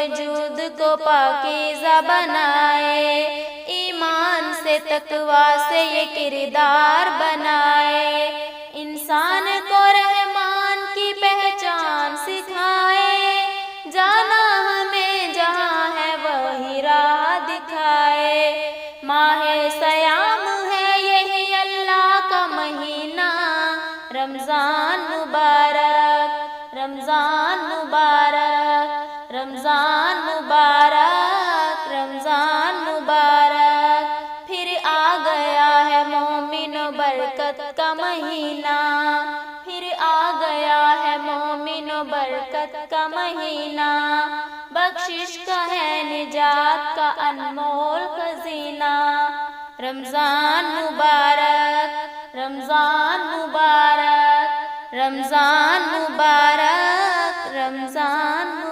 وجود کو پاکیزہ بنائے، ایمان سے تقویٰ سے یہ کردار بنائے، انسان کو رحمان کی پہچان سکھائے، جانا ہمیں جہاں ہے وہی راہ دکھائے۔ ماہ صیام ہے یہی اللہ کا مہینہ، رمضان مبارک، رمضان مبارک، رمضان مبارک، رمضان مبارک۔ پھر آ گیا ہے مومنو برکت کا مہینہ، پھر آ گیا ہے مومنو برکت کا مہینہ، بخشش کا ہے نجات کا انمول خزینہ۔ رمضان مبارک، رمضان مبارک، رمضان مبارک، رمضان مبارک۔